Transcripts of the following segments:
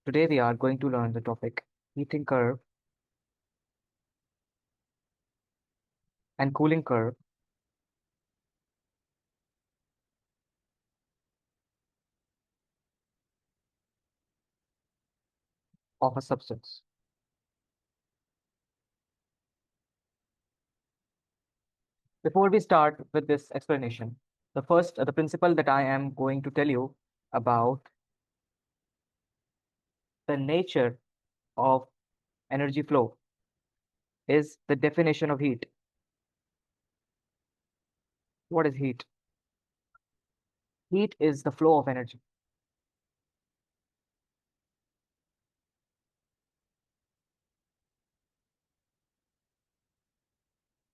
Today we are going to learn the topic heating curve and cooling curve of a substance. Before we start with this explanation, the principle that I am going to tell you about the nature of energy flow is the definition of heat. What is heat? Heat is the flow of energy.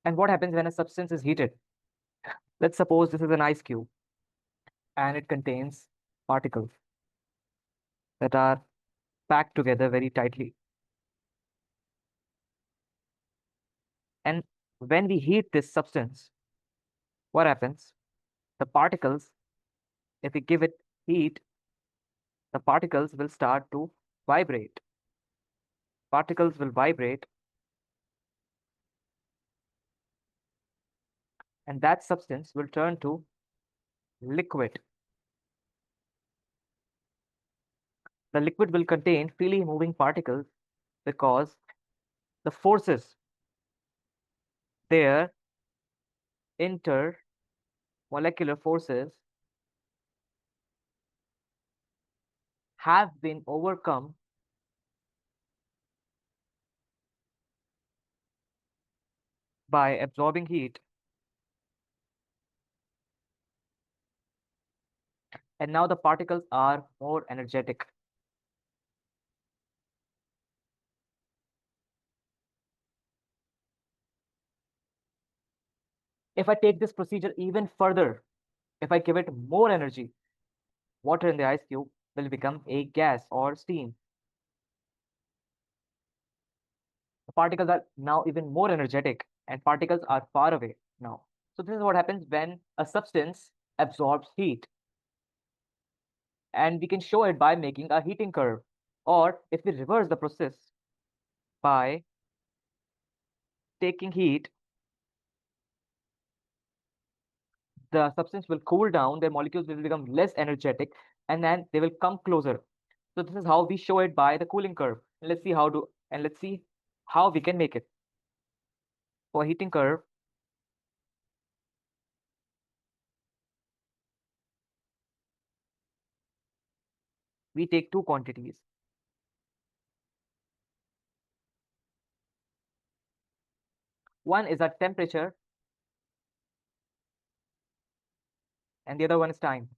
And what happens when a substance is heated? Let's suppose this is an ice cube and it contains particles that are packed together very tightly. And when we heat this substance, what happens? The particles, if we give it heat, the particles will start to vibrate. Particles will vibrate, and that substance will turn to liquid. The liquid will contain freely moving particles because the forces there, intermolecular forces, have been overcome by absorbing heat, and now the particles are more energetic. If I take this procedure even further, if I give it more energy, water in the ice cube will become a gas or steam. The particles are now even more energetic and particles are far away now. So this is what happens when a substance absorbs heat. And we can show it by making a heating curve. Or if we reverse the process by taking heat, the substance will cool down, their molecules will become less energetic, and then they will come closer. So this is how we show it by the cooling curve. Let's see how we can make it. For heating curve, we take two quantities. One is our temperature and the other one is time.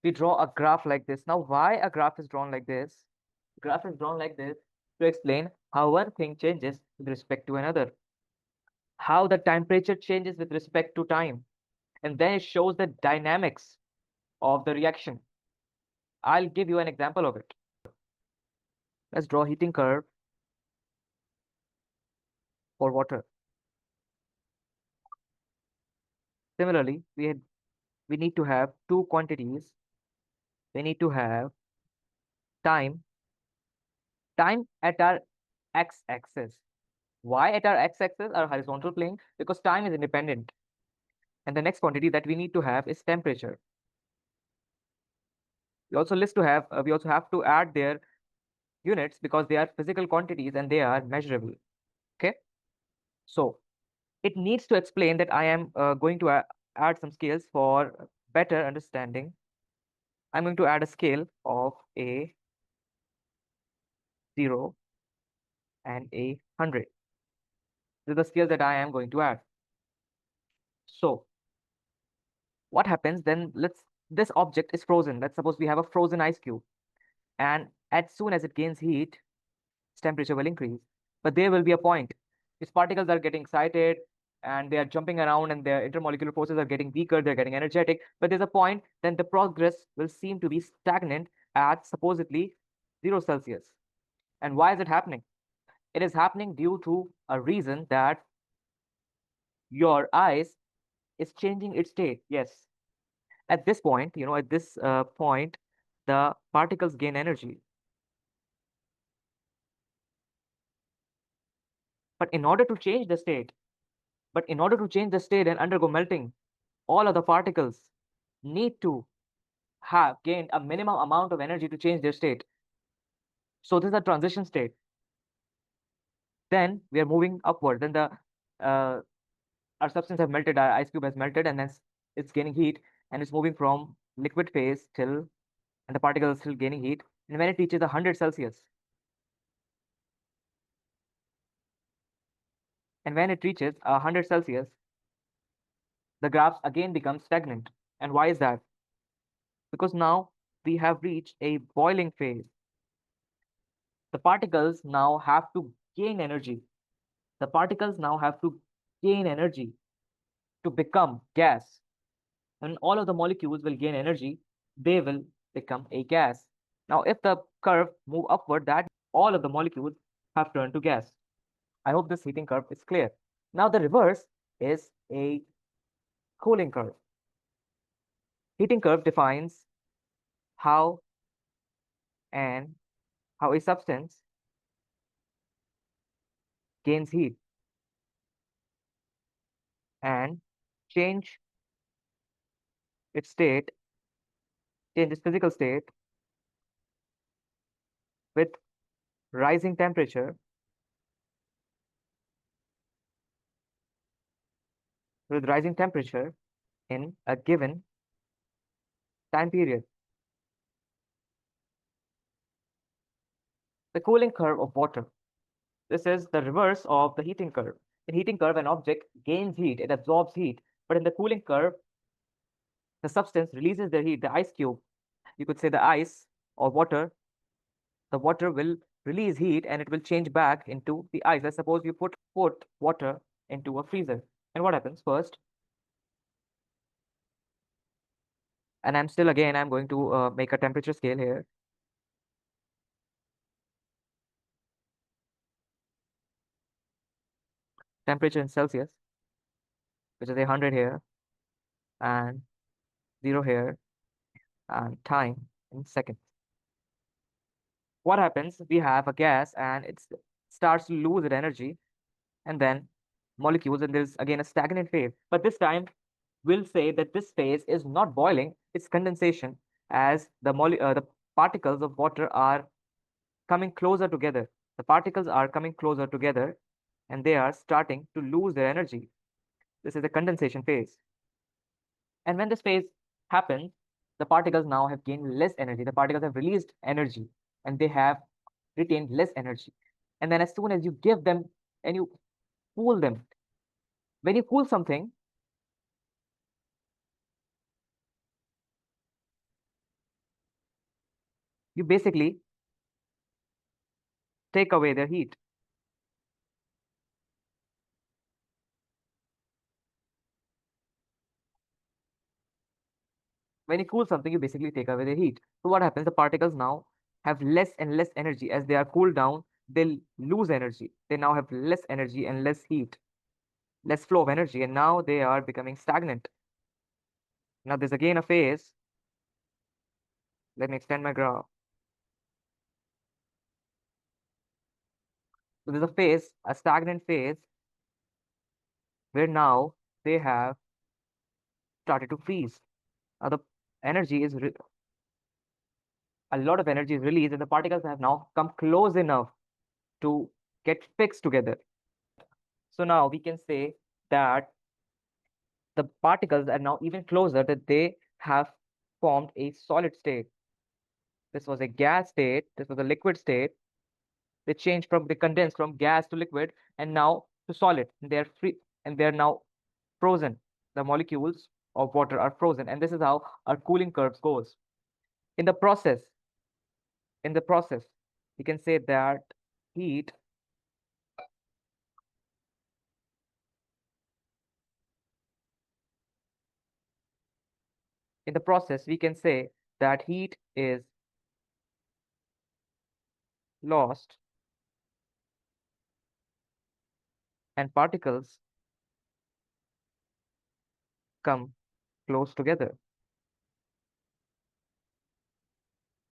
We draw a graph like this. Now, why a graph is drawn like this? Graph is drawn like this to explain how one thing changes with respect to another, how the temperature changes with respect to time, and then it shows the dynamics of the reaction. I'll give you an example of it. Let's draw heating curve for water. Similarly, we need to have two quantities. We need to have time, time at our x-axis. Why at our x-axis, our horizontal plane? Because time is independent. And the next quantity that we need to have is temperature. We also have to add their units because they are physical quantities and they are measurable. Okay. So it needs to explain that I am going to add some scales for better understanding. I'm going to add a scale of a 0 and a 100. These are the scales that I am going to add. So what happens then? This object is frozen. Let's suppose we have a frozen ice cube. And as soon as it gains heat, its temperature will increase. But there will be a point. These particles are getting excited and they are jumping around and their intermolecular forces are getting weaker, they're getting energetic. But there's a point, then the progress will seem to be stagnant at supposedly 0 Celsius. And why is it happening? It is happening due to a reason that your ice is changing its state. Yes. At this point, at this point, the particles gain energy. But in order to change the state, and undergo melting, all of the particles need to have gained a minimum amount of energy to change their state. So this is a transition state. Then we are moving upward. Then the our substance have melted, our ice cube has melted, and then it's gaining heat, and it's moving from liquid phase till, and the particle is still gaining heat. And when it reaches 100 Celsius, the graphs again become stagnant. And why is that? Because now we have reached a boiling phase. The particles now have to gain energy. The particles now have to gain energy to become gas. And all of the molecules will gain energy, they will become a gas. Now, if the curve move upward, that all of the molecules have turned to gas. I hope this heating curve is clear. Now, the reverse is a cooling curve. Heating curve defines how and how a substance gains heat and change its state, change its physical state with rising temperature, in a given time period. The cooling curve of water. This is the reverse of the heating curve. In heating curve, an object gains heat, it absorbs heat. But in the cooling curve, the substance releases the heat. The ice cube, you could say the ice or water, the water will release heat and it will change back into the ice. Let's suppose you put water into a freezer. And what happens first? And I'm going to make a temperature scale here. Temperature in Celsius, which is 100 here, and 0 here, and time in seconds. What happens? We have a gas and it starts to lose its energy, and then molecules, and there's again a stagnant phase. But this time, we'll say that this phase is not boiling, it's condensation, as the particles of water are coming closer together. The particles are coming closer together, and they are starting to lose their energy. This is the condensation phase. And when this phase happens, the particles now have gained less energy. The particles have released energy, and they have retained less energy. And then as soon as you give them and you cool them, when you cool something, you basically take away their heat. When you cool something, you basically take away the heat. So what happens? The particles now have less and less energy. As they are cooled down, they'll lose energy. They now have less energy and less heat, less flow of energy, and now they are becoming stagnant. Now there's again a phase. Let me extend my graph. So there's a phase, a stagnant phase, where now they have started to freeze. Now the energy is a lot of energy is released, and the particles have now come close enough to get fixed together. So now we can say that the particles are now even closer, that they have formed a solid state. This was a gas state, this was a liquid state. They changed from, they condensed from gas to liquid and now to solid. And they're free and they're now frozen. The molecules of water are frozen. And this is how our cooling curves goes. In the process, in the process, we can say that heat in the process, we can say that heat is lost and particles come close together.